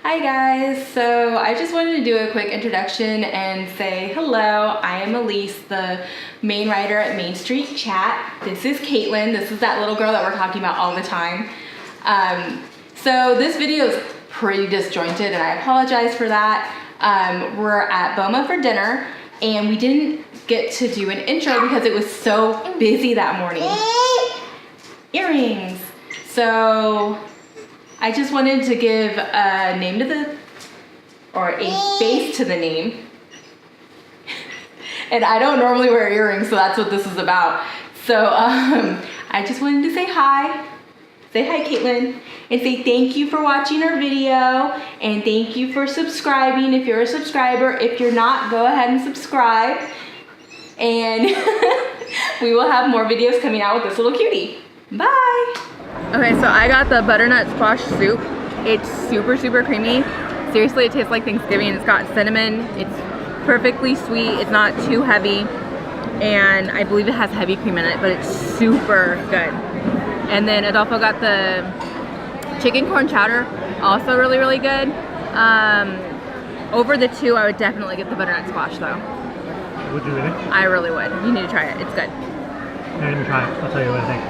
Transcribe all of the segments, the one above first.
Hi guys, so I just wanted to do a quick introduction and say hello. I am Elise, the main writer at Main Street Chat. This is Caitlin. This is that little girl that we're talking about all the time. So this video is pretty disjointed and I apologize for that. We're at Boma for dinner and we didn't get to do an intro because it was so busy that morning. Earrings. So I just wanted to give a name to or a face to the name. And I don't normally wear earrings, so that's what this is about. So I just wanted to say hi. Say hi, Caitlin. And say thank you for watching our video. And thank you for subscribing if you're a subscriber. If you're not, go ahead and subscribe. And we will have more videos coming out with this little cutie. Bye. Okay, so I got the butternut squash soup. It's super, super creamy. Seriously, it tastes like Thanksgiving. It's got cinnamon. It's perfectly sweet. It's not too heavy. And I believe it has heavy cream in it, but it's super good. And then it also got the chicken corn chowder, also really, really good. Over the two, I would definitely get the butternut squash though. Would you really? I really would. You need to try it. It's good. Yeah, let me try it. I'll tell you what I think.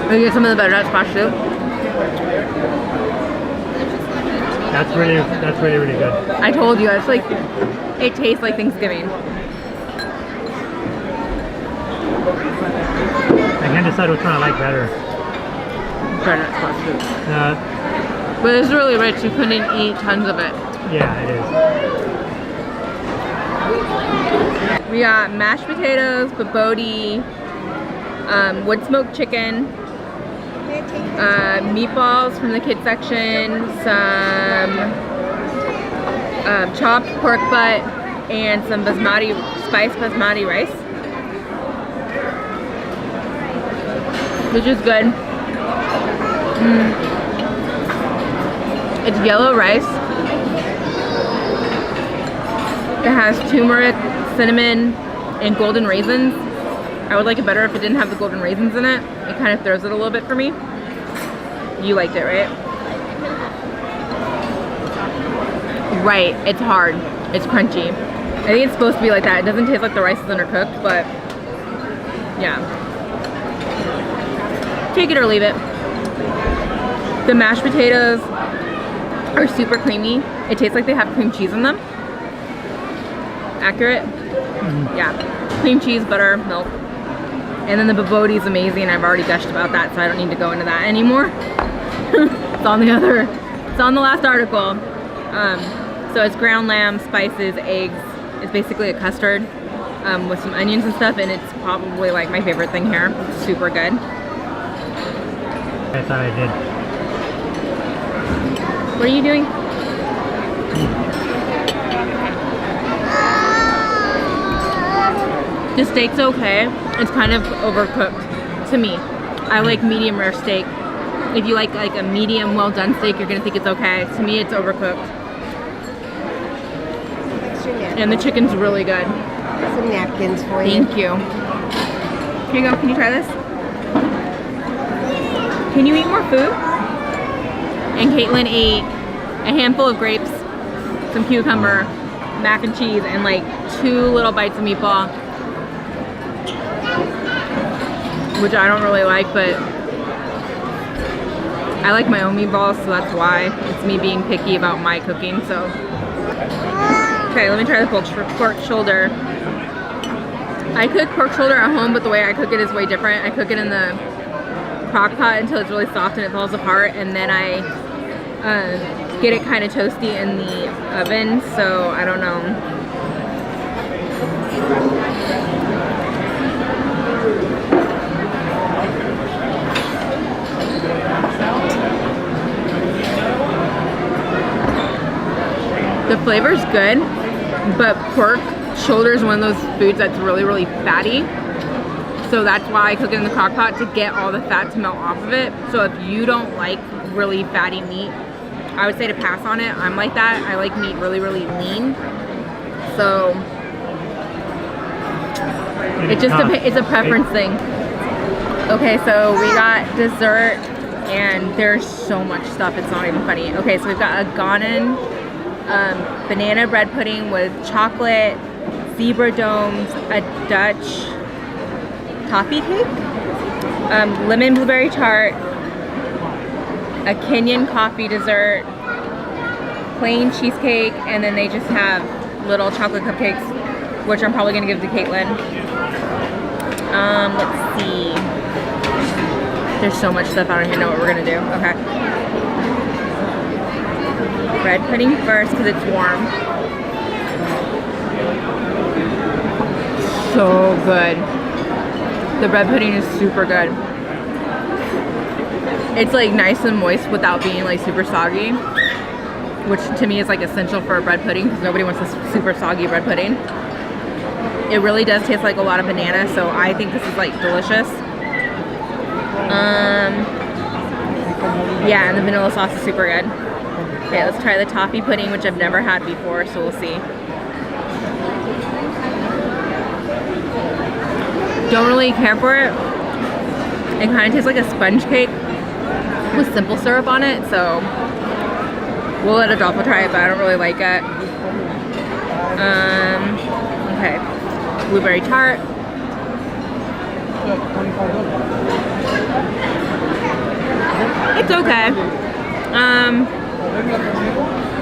Will you get some of the butternut squash soup? That's really, really good. I told you, it's like, it tastes like Thanksgiving. I can't decide which one I like better. Butternut squash soup. But it's really rich, you couldn't eat tons of it. Yeah, it is. We got mashed potatoes, bobotie, wood smoked chicken, meatballs from the kids section, some chopped pork butt, and some spiced basmati rice, which is good. It's yellow rice. It has turmeric, cinnamon, and golden raisins. I would like it better if it didn't have the golden raisins in it. It kind of throws it a little bit for me. You liked it, right? Right, it's hard. It's crunchy. I think it's supposed to be like that. It doesn't taste like the rice is undercooked, but yeah. Take it or leave it. The mashed potatoes are super creamy. It tastes like they have cream cheese in them. Accurate? Yeah. Cream cheese, butter, milk. And then the bobotie is amazing. I've already gushed about that, so I don't need to go into that anymore. It's on the last article. So it's ground lamb, spices, eggs. It's basically a custard with some onions and stuff, and it's probably like my favorite thing here. It's super good. I thought I did. What are you doing? The steak's okay. It's kind of overcooked to me. I like medium rare steak. If you like a medium well done steak, you're gonna think it's okay. To me, it's overcooked. And the chicken's really good. Some napkins for you. Thank you. Here you go. Can you try this? Can you eat more food? And Caitlin ate a handful of grapes, some cucumber, mac and cheese, and like 2 little bites of meatball, which I don't really like, but I like my own meatballs, so that's why. It's me being picky about my cooking, so. Okay, let me try the pork shoulder. I cook pork shoulder at home, but the way I cook it is way different. I cook it in the crock pot until it's really soft and it falls apart, and then I get it kind of toasty in the oven, so I don't know. The flavor's good, but pork shoulder is one of those foods that's really, really fatty. So that's why I cook it in the crock pot, to get all the fat to melt off of it. So if you don't like really fatty meat, I would say to pass on it. I'm like that. I like meat really, really lean. So It just it's a preference thing. Okay, so we got dessert, and there's so much stuff. It's not even funny. Okay, so we've got a Ghanaian banana bread pudding with chocolate, zebra domes, a Dutch toffee cake, lemon blueberry tart, a Kenyan coffee dessert, plain cheesecake, and then they just have little chocolate cupcakes, which I'm probably gonna give to Caitlin. Let's see. There's so much stuff, I don't even know what we're gonna do. Okay. Bread pudding first because it's warm. So good. The bread pudding is super good. It's like nice and moist without being like super soggy, which to me is like essential for a bread pudding because nobody wants this super soggy bread pudding. It really does taste like a lot of banana, so I think this is like delicious. Yeah, and the vanilla sauce is super good. Okay, let's try the toffee pudding, which I've never had before, so we'll see. Don't really care for it. It kind of tastes like a sponge cake with simple syrup on it, so we'll let Adolfo try it, but I don't really like it. Okay, blueberry tart. It's okay.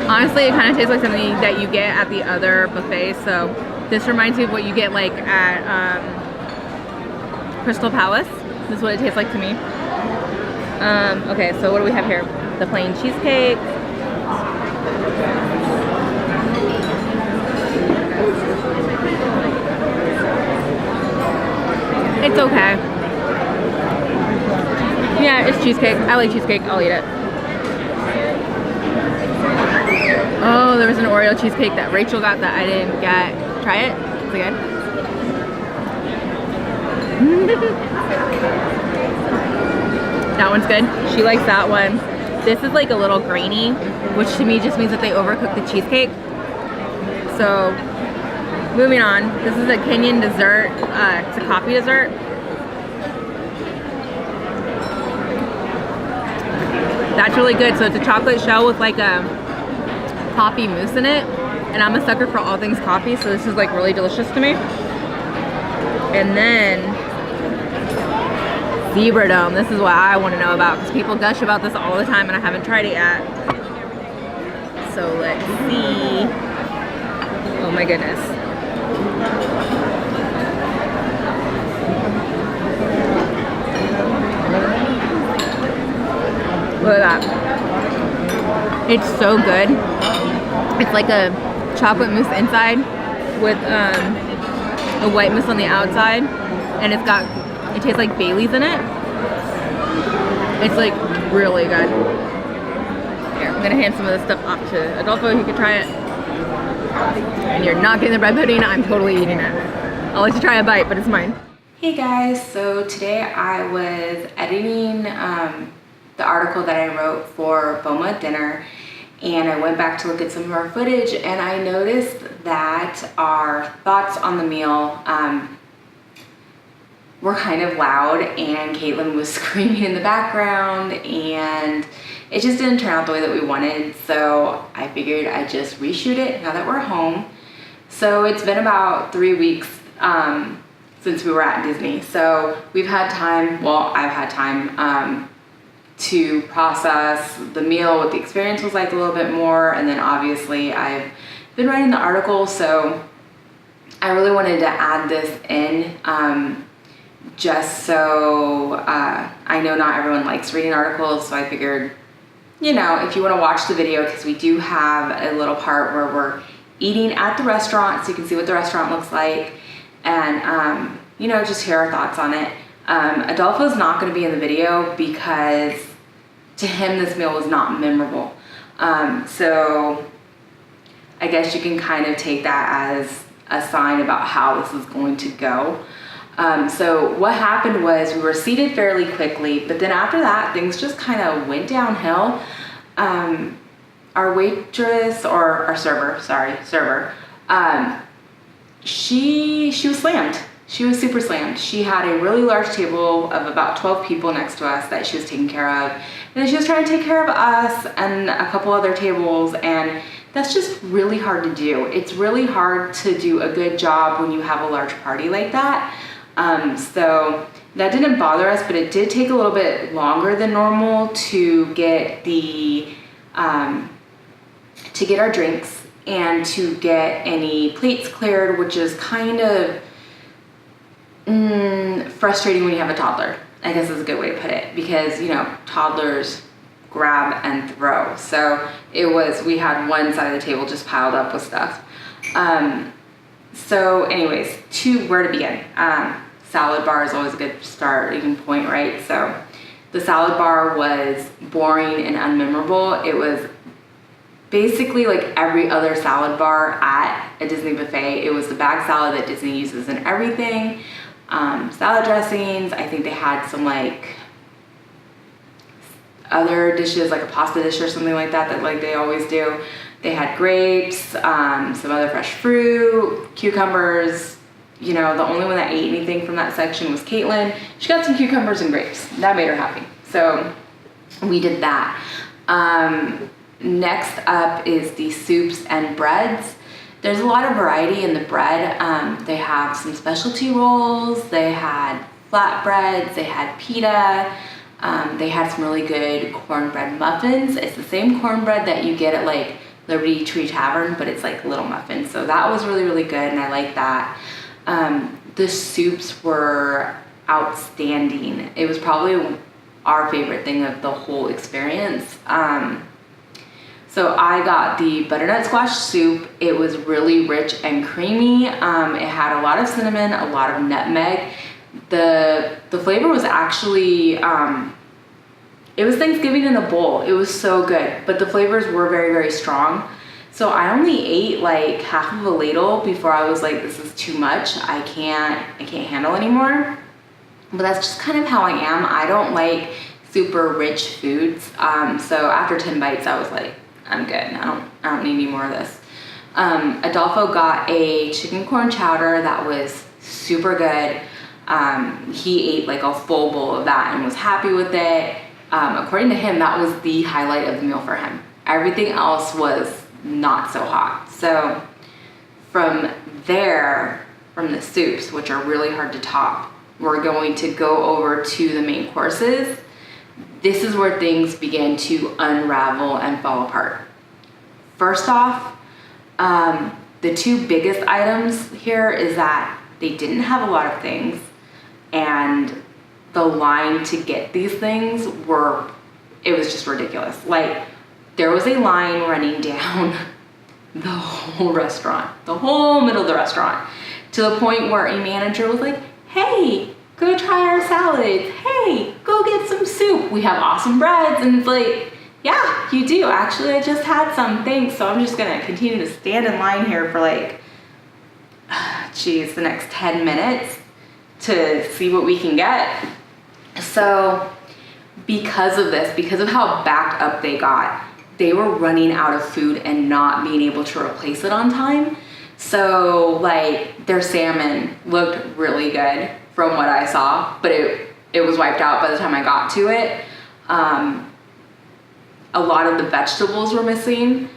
Honestly, it kind of tastes like something that you get at the other buffet, so this reminds me of what you get like at Crystal Palace. This is what it tastes like to me. Okay, so what do we have here? The plain cheesecake. It's okay. Yeah, it's cheesecake. I like cheesecake. I'll eat it. Oh, there was an Oreo cheesecake that Rachel got that I didn't get. Try it. Is it good? That one's good. She likes that one. This is like a little grainy, which to me just means that they overcooked the cheesecake. So, moving on. This is a Kenyan dessert. It's a coffee dessert. That's really good. So it's a chocolate shell with like a coffee mousse in it. And I'm a sucker for all things coffee, so this is like really delicious to me. And then zebra dome. This is what I want to know about because people gush about this all the time and I haven't tried it yet. So let's see. Oh my goodness. Look at that. It's so good. It's like a chocolate mousse inside with a white mousse on the outside, and it tastes like Bailey's in it. It's like really good. Here, I'm gonna hand some of this stuff off to Adolfo. He can try it. And you're not getting the bread pudding. I'm totally eating it. I'll let you try a bite, but it's mine. Hey guys, so today I was editing the article that I wrote for Boma dinner, and I went back to look at some of our footage, and I noticed that our thoughts on the meal were kind of loud, and Caitlin was screaming in the background, and it just didn't turn out the way that we wanted. So I figured I'd just reshoot it now that we're home. So it's been about 3 weeks since we were at Disney. So we've had time, well, I've had time to process the meal, what the experience was like a little bit more. And then obviously I've been writing the article. So I really wanted to add this in just so I know not everyone likes reading articles. So I figured, you know, if you want to watch the video, because we do have a little part where we're eating at the restaurant, so you can see what the restaurant looks like, and you know, just hear our thoughts on it. Adolfo's not going to be in the video because to him this meal was not memorable. So I guess you can kind of take that as a sign about how this is going to go. So what happened was we were seated fairly quickly, but then after that, things just kind of went downhill. Our waitress, or our server, she was slammed. she was super slammed. She had a really large table of about 12 people next to us that she was taking care of. And then she was trying to take care of us and a couple other tables, and that's just really hard to do. It's really hard to do a good job when you have a large party like that. So that didn't bother us, but it did take a little bit longer than normal to get to get our drinks and to get any plates cleared, which is kind of frustrating when you have a toddler, I guess is a good way to put it, because, you know, toddlers grab and throw. So we had one side of the table just piled up with stuff. So anyways, where to begin? Salad bar is always a good starting point, right? So the salad bar was boring and unmemorable. It was basically like every other salad bar at a Disney buffet. It was the bag salad that Disney uses in everything. Salad dressings. I think they had some like other dishes, like a pasta dish or something like that like they always do. They had grapes, some other fresh fruit, cucumbers. You know, the only one that ate anything from that section was Caitlin. She got some cucumbers and grapes. That made her happy. So we did that. Next up is the soups and breads. There's a lot of variety in the bread. They have some specialty rolls. They had flatbreads. They had pita. They had some really good cornbread muffins. It's the same cornbread that you get at like Liberty Tree Tavern, but it's like little muffins. So that was really, really good, and I like that. The soups were outstanding. It was probably our favorite thing of the whole experience. So I got the butternut squash soup. It was really rich and creamy. It had a lot of cinnamon, a lot of nutmeg. The flavor was actually, it was Thanksgiving in a bowl. It was so good, but the flavors were very, very strong. So I only ate like half of a ladle before I was like, this is too much. I can't handle anymore. But that's just kind of how I am. I don't like super rich foods. So after 10 bites, I was like, I'm good. I don't need any more of this. Adolfo got a chicken corn chowder that was super good. He ate like a full bowl of that and was happy with it. According to him, that was the highlight of the meal for him. Everything else was not so hot. So from there, from the soups, which are really hard to top, we're going to go over to the main courses. This is where things begin to unravel and fall apart. First off, the two biggest items here is that they didn't have a lot of things, and the line to get these things it was just ridiculous. Like, there was a line running down the whole restaurant, the whole middle of the restaurant, to the point where a manager was like, hey, go try our salads. Hey, go get some soup. We have awesome breads. And it's like, yeah, you do. Actually, I just had some, thanks. So I'm just gonna continue to stand in line here for like, geez, the next 10 minutes to see what we can get. So because of this, because of how backed up they got, they were running out of food and not being able to replace it on time. So like their salmon looked really good from what I saw, but it was wiped out by the time I got to it. A lot of the vegetables were missing.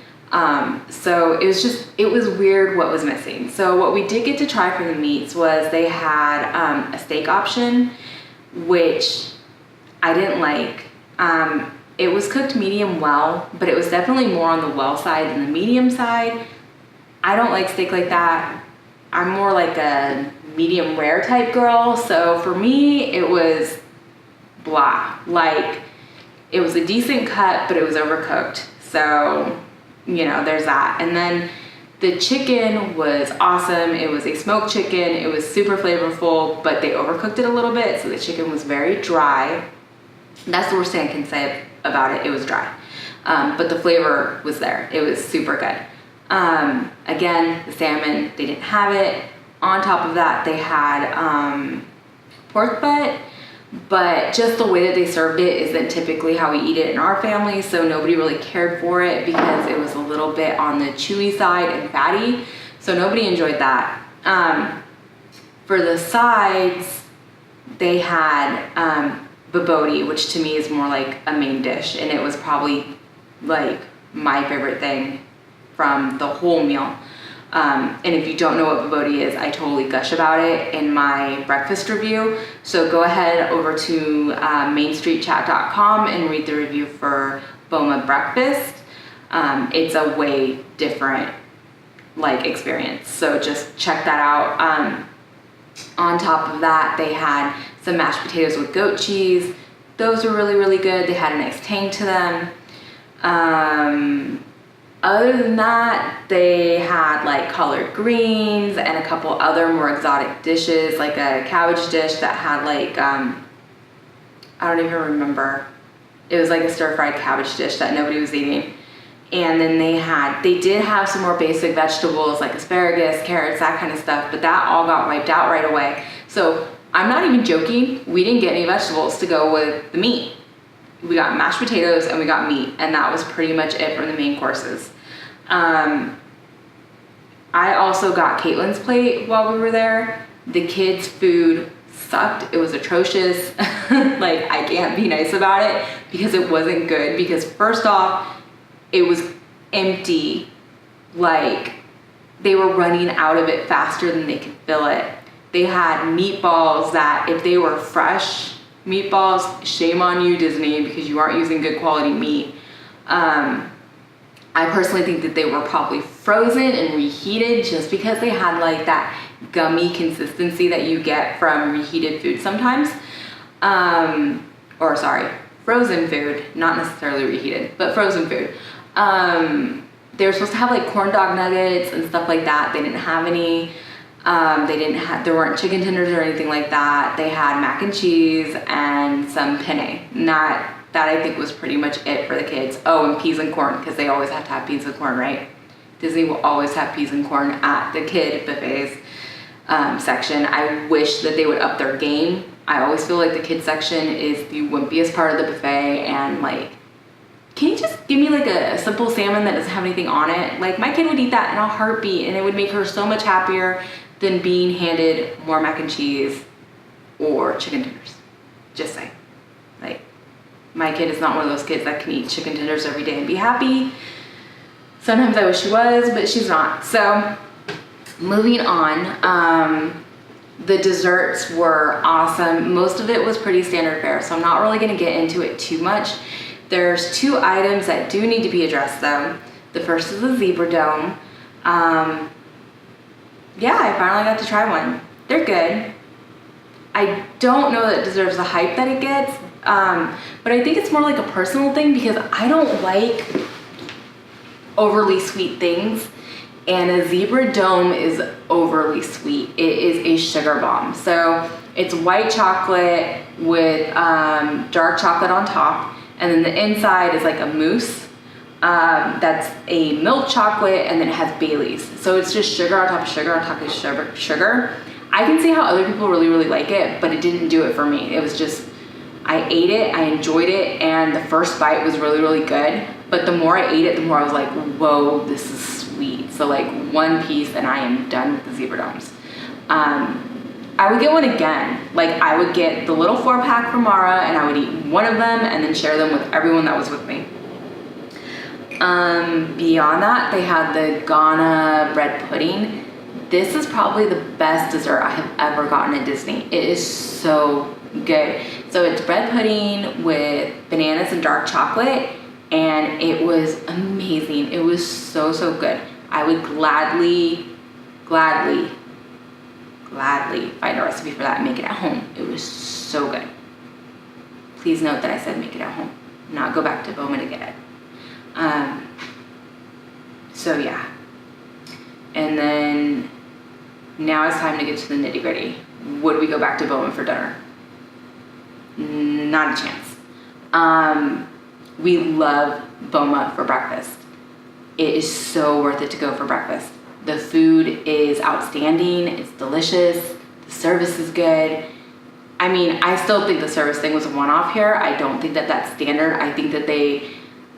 So it was weird what was missing. So what we did get to try for the meats was they had a steak option, which I didn't like. It was cooked medium well, but it was definitely more on the well side than the medium side. I don't like steak like that. I'm more like a medium rare type girl. So for me, it was blah. Like, it was a decent cut, but it was overcooked. So, you know, there's that. And then the chicken was awesome. It was a smoked chicken. It was super flavorful, but they overcooked it a little bit. So the chicken was very dry. That's the worst thing I can say about it. It was dry. But the flavor was there. It was super good. Again, the salmon, they didn't have it. On top of that, they had pork butt, but just the way that they served it isn't typically how we eat it in our family, so nobody really cared for it because it was a little bit on the chewy side and fatty, so nobody enjoyed that. For the sides, they had bobotie, which to me is more like a main dish, and it was probably like my favorite thing from the whole meal. And if you don't know what bobotie is, I totally gush about it in my breakfast review. So go ahead over to mainstreetchat.com and read the review for Boma breakfast. It's a way different like experience. So just check that out. On top of that, they had some mashed potatoes with goat cheese. Those were really, really good. They had a nice tang to them. Other than that, they had like collard greens and a couple other more exotic dishes, like a cabbage dish that had like, I don't even remember. It was like a stir-fried cabbage dish that nobody was eating. And then they did have some more basic vegetables like asparagus, carrots, that kind of stuff, but that all got wiped out right away. So I'm not even joking, we didn't get any vegetables to go with the meat. We got mashed potatoes and we got meat, and that was pretty much it from the main courses. I also got Caitlin's plate while we were there. The kids' food sucked. It was atrocious. Like, I can't be nice about it because it wasn't good, because first off, it was empty. Like, they were running out of it faster than they could fill it. They had meatballs that, if they were fresh meatballs, shame on you, Disney, because you aren't using good quality meat. I personally think that they were probably frozen and reheated, just because they had like that gummy consistency that you get from reheated food sometimes. Or sorry, frozen food, not necessarily reheated, but frozen food. They were supposed to have like corn dog nuggets and stuff like that. They didn't have any. There weren't chicken tenders or anything like that. They had mac and cheese and some penne. That I think was pretty much it for the kids. Oh, and peas and corn, because they always have to have peas and corn, right? Disney will always have peas and corn at the kid buffets section. I wish that they would up their game. I always feel like the kids section is the wimpiest part of the buffet, and like, can you just give me like a simple salmon that doesn't have anything on it? Like, my kid would eat that in a heartbeat, and it would make her so much happier than being handed more mac and cheese or chicken tenders. Just saying. Like, my kid is not one of those kids that can eat chicken tenders every day and be happy. Sometimes I wish she was, but she's not. So, moving on. The desserts were awesome. Most of it was pretty standard fare, so I'm not really gonna get into it too much. There's two items that do need to be addressed though. The first is the zebra dome. Yeah, I finally got to try one. They're good. I don't know that it deserves the hype that it gets, but I think it's more like a personal thing, because I don't like overly sweet things, and a zebra dome is overly sweet. It is a sugar bomb. So it's white chocolate with dark chocolate on top, and then the inside is like a mousse that's a milk chocolate, and then it has Bailey's. So it's just sugar on top of sugar on top of sugar. I can see how other people really, really like it, but it didn't do it for me. It was just, I ate it, I enjoyed it, and the first bite was really, really good. But the more I ate it, the more I was like, whoa, this is sweet. So like one piece and I am done with the zebra domes. I would get one again. Like, I would get the little 4-pack from Mara, and I would eat one of them and then share them with everyone that was with me. Beyond that, they had the Ghana bread pudding. This is probably the best dessert I have ever gotten at Disney. It is so good. So it's bread pudding with bananas and dark chocolate, and it was amazing. It was so, so good. I would gladly find a recipe for that and make it at home. It was so good. Please note that I said make it at home, not go back to Boma to get it. So yeah. And then now it's time to get to the nitty gritty. Would we go back to Boma for dinner? Not a chance. We love Boma for breakfast. It is so worth it to go for breakfast. The food is outstanding. It's delicious. The service is good. I still think the service thing was a one-off here. I don't think that that's standard. I think that they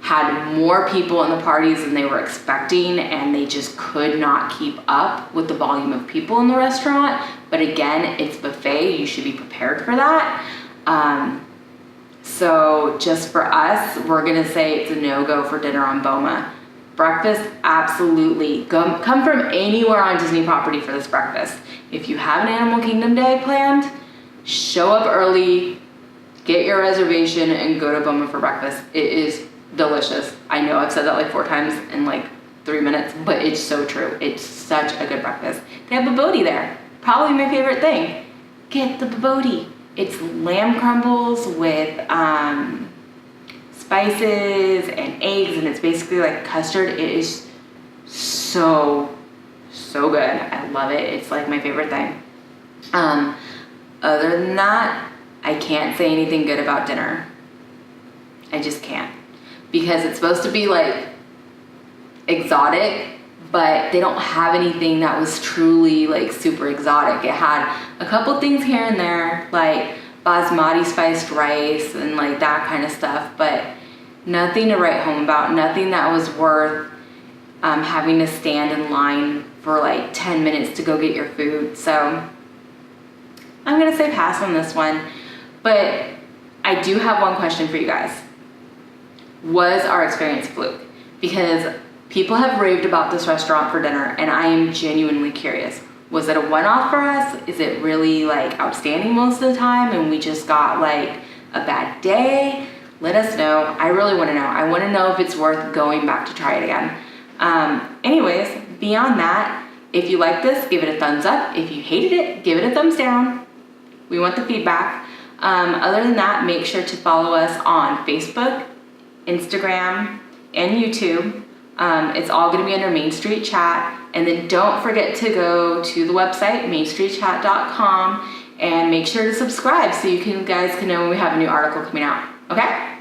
had more people in the parties than they were expecting, and they just could not keep up with the volume of people in the restaurant. But again, it's buffet, you should be prepared for that. So just for us, we're gonna say it's a no-go for dinner on Boma. Breakfast, absolutely. Come from anywhere on Disney property for this breakfast. If you have an Animal Kingdom day planned, show up early, get your reservation, and go to Boma for breakfast. It is delicious. I know I've said that like 4 times in like 3 minutes, but it's so true. It's such a good breakfast. They have babodi there. Probably my favorite thing. Get the babodi. It's lamb crumbles with spices and eggs, and it's basically like custard. It is so good. I love it. It's like my favorite thing. Other than that, I can't say anything good about dinner. I just can't, because it's supposed to be like exotic, but they don't have anything that was truly like super exotic. It had a couple things here and there, like basmati spiced rice and like that kind of stuff, but nothing to write home about, nothing that was worth having to stand in line for like 10 minutes to go get your food. So I'm gonna say pass on this one, but I do have one question for you guys. Was our experience a fluke? Because people have raved about this restaurant for dinner, and I am genuinely curious. Was it a one-off for us? Is it really like outstanding most of the time and we just got like a bad day? Let us know. I really want to know. I want to know if it's worth going back to try it again. Anyways, beyond that, if you like this, give it a thumbs up. If you hated it, give it a thumbs down. We want the feedback. Other than that, make sure to follow us on Facebook, Instagram, and YouTube. It's all going to be under Main Street Chat. And then don't forget to go to the website, mainstreetchat.com, and make sure to subscribe so you guys can know when we have a new article coming out. Okay?